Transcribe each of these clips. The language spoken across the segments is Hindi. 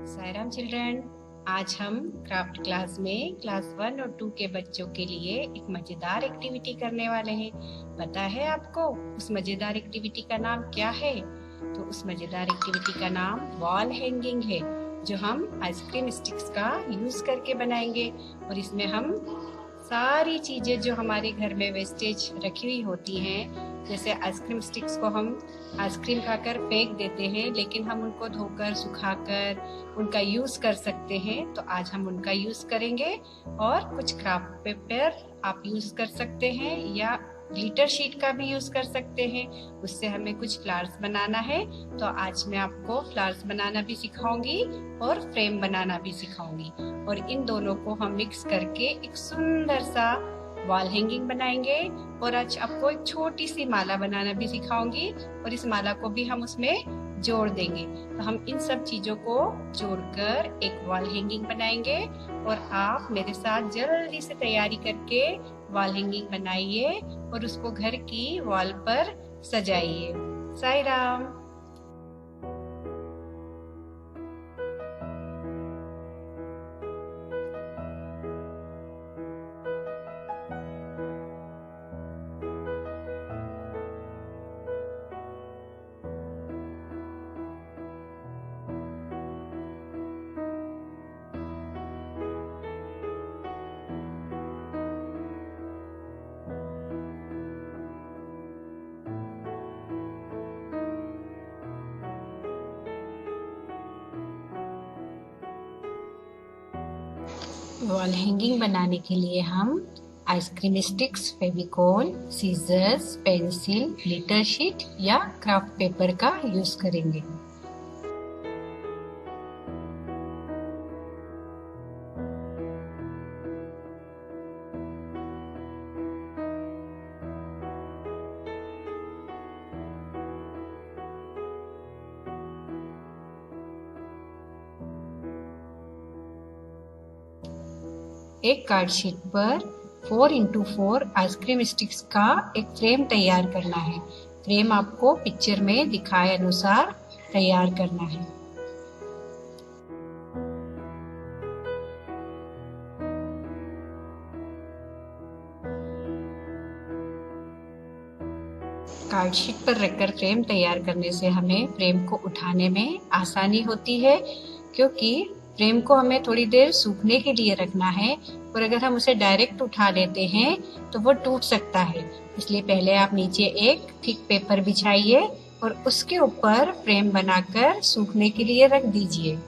सायराम चिल्ड्रन, आज हम क्राफ्ट क्लास में क्लास 1 और 2 के बच्चों के लिए एक मजेदार एक्टिविटी करने वाले हैं। पता है आपको उस मजेदार एक्टिविटी का नाम क्या है? तो उस मजेदार एक्टिविटी का नाम वॉल हैंगिंग है, जो हम आइसक्रीम स्टिक्स का यूज करके बनाएंगे। और इसमें हम सारी चीजें जो हमारे घर में वेस्टेज रखी हुई होती हैं, जैसे आइसक्रीम स्टिक्स को हम आइसक्रीम खाकर फेंक देते हैं, लेकिन हम उनको धोकर सुखाकर उनका यूज कर सकते हैं। तो आज हम उनका यूज करेंगे। और कुछ क्राफ्ट पेपर आप यूज कर सकते हैं या ग्लिटर शीट का भी यूज कर सकते हैं। उससे हमें कुछ फ्लावर्स बनाना है। तो आज मैं आपको फ्लावर्स बनाना भी सिखाऊंगी और फ्रेम बनाना भी सिखाऊंगी। और इन दोनों को हम मिक्स करके एक सुंदर सा वॉल हैंगिंग बनाएंगे। और आज आपको एक छोटी सी माला बनाना भी सिखाऊंगी, और इस माला को भी हम उसमें जोड़ देंगे। तो हम इन सब चीजों को जोड़कर एक वॉल हैंगिंग बनाएंगे। और आप मेरे साथ जल्दी से तैयारी करके वॉल हैंगिंग बनाइए और उसको घर की वॉल पर सजाइए। साई राम। वॉल हैंगिंग बनाने के लिए हम ice cream sticks, Fevicol, scissors, pencil, glitter sheet या क्राफ्ट पेपर का यूज करेंगे। एक कार्ड शीट पर 4x4 आइसक्रीम स्टिक्स का एक फ्रेम तैयार करना है। फ्रेम आपको पिक्चर में दिखाए अनुसार तैयार करना है। कार्ड शीट पर रखकर फ्रेम तैयार करने से हमें फ्रेम को उठाने में आसानी होती है, क्योंकि फ्रेम को हमें थोड़ी देर सूखने के लिए रखना है। और अगर हम उसे डायरेक्ट उठा लेते हैं तो वो टूट सकता है। इसलिए पहले आप नीचे एक थिक पेपर बिछाइए और उसके ऊपर फ्रेम बनाकर सूखने के लिए रख दीजिए।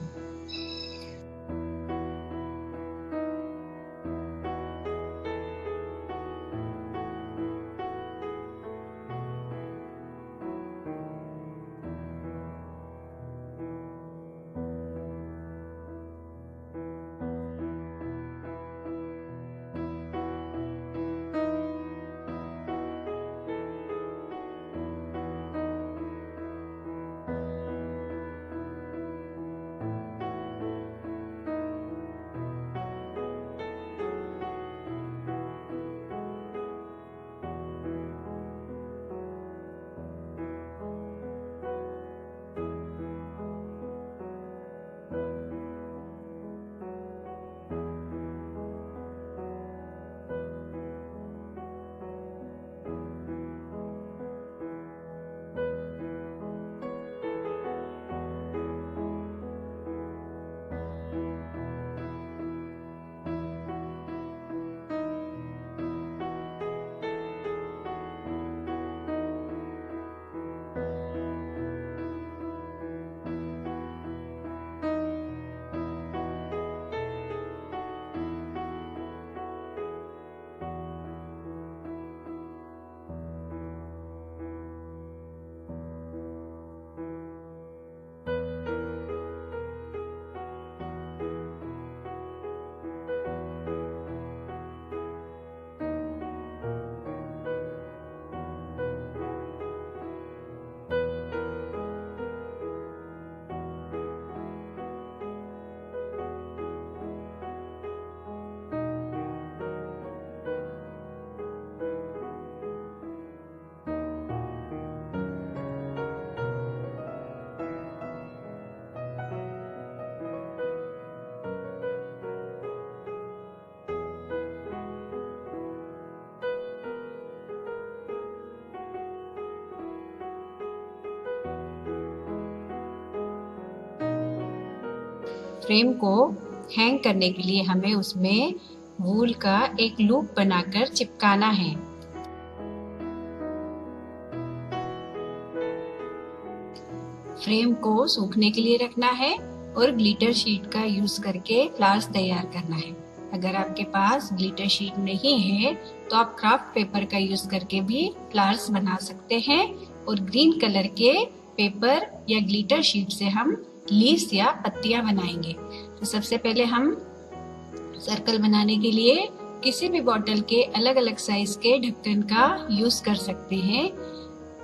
फ्रेम को हैंग करने के लिए हमें उसमें वूल का एक लूप बनाकर चिपकाना है। फ्रेम को सूखने के लिए रखना है और ग्लिटर शीट का यूज करके फ्लावर्स तैयार करना है। अगर आपके पास ग्लिटर शीट नहीं है तो आप क्राफ्ट पेपर का यूज करके भी फ्लावर्स बना सकते हैं और ग्रीन कलर के पेपर या ग्लिटर शीट से हम लीव्स या पत्तियां बनाएंगे। तो सबसे पहले हम सर्कल बनाने के लिए किसी भी बॉटल के अलग अलग साइज के ढक्कन का यूज कर सकते हैं।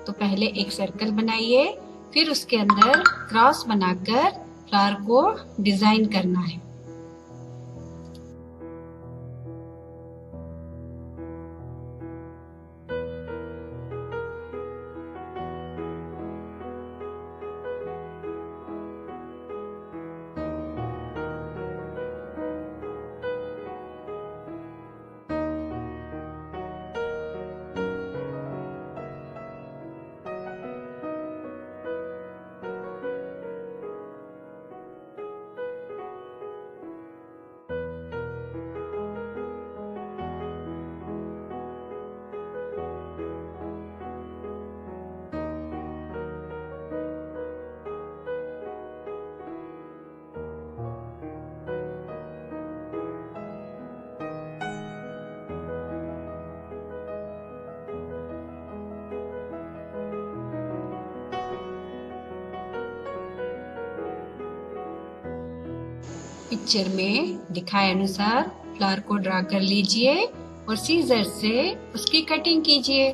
तो पहले एक सर्कल बनाइए, फिर उसके अंदर क्रॉस बनाकर फ्लावर को डिजाइन करना है। पिक्चर में दिखाए अनुसार फ्लावर को ड्रा कर लीजिए और सीजर से उसकी कटिंग कीजिए।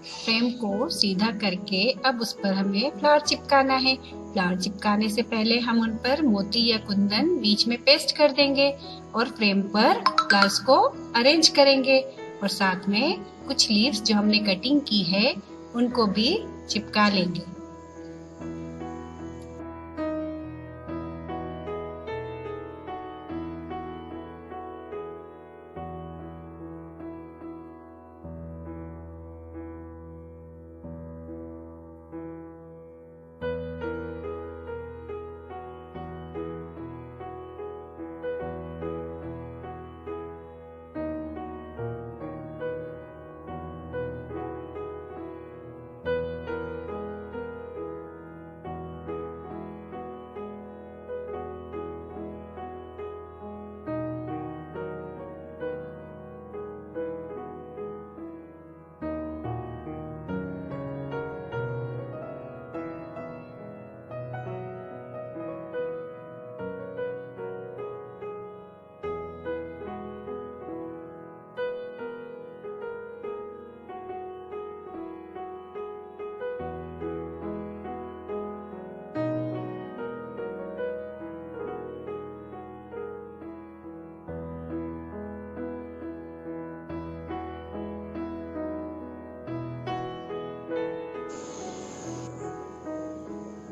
फ्रेम को सीधा करके अब उस पर हमें फ्लावर चिपकाना है। फ्लावर चिपकाने से पहले हम उन पर मोती या कुंदन बीच में पेस्ट कर देंगे और फ्रेम पर फ्लावर्स को अरेंज करेंगे और साथ में कुछ लीव्स जो हमने कटिंग की है उनको भी चिपका लेंगे।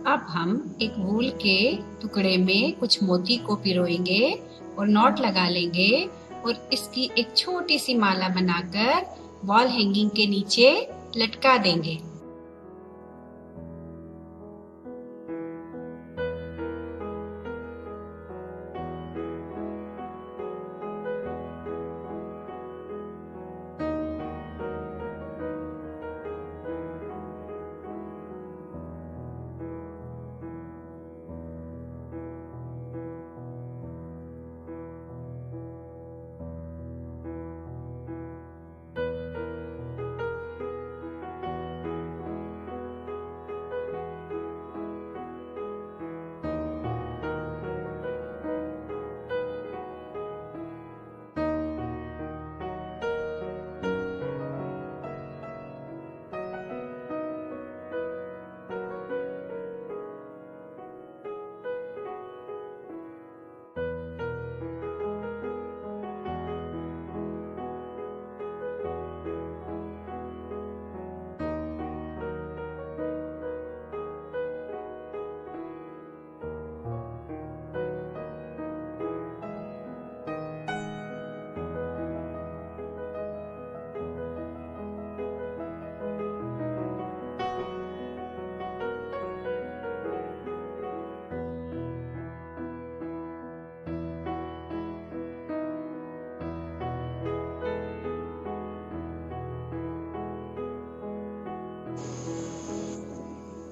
अब हम एक वूल के टुकड़े में कुछ मोती को पिरोएंगे और नॉट लगा लेंगे और इसकी एक छोटी सी माला बनाकर वॉल हैंगिंग के नीचे लटका देंगे।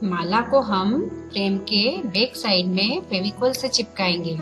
माला को हम फ्रेम के बैक साइड में फेविकोल से चिपकाएंगे।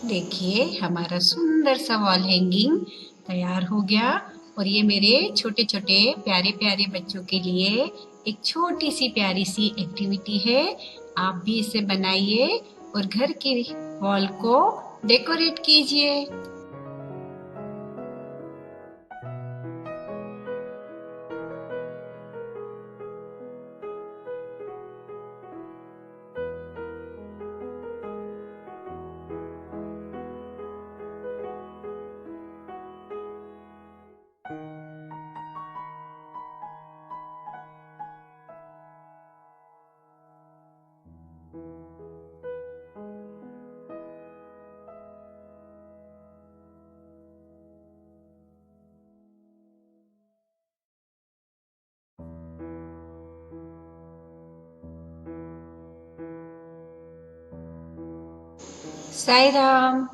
देखिए हमारा सुंदर सा वॉल हैंगिंग तैयार हो गया और ये मेरे छोटे छोटे प्यारे प्यारे बच्चों के लिए एक छोटी सी प्यारी सी एक्टिविटी है। आप भी इसे बनाइए और घर की वॉल को डेकोरेट कीजिए। साई राम।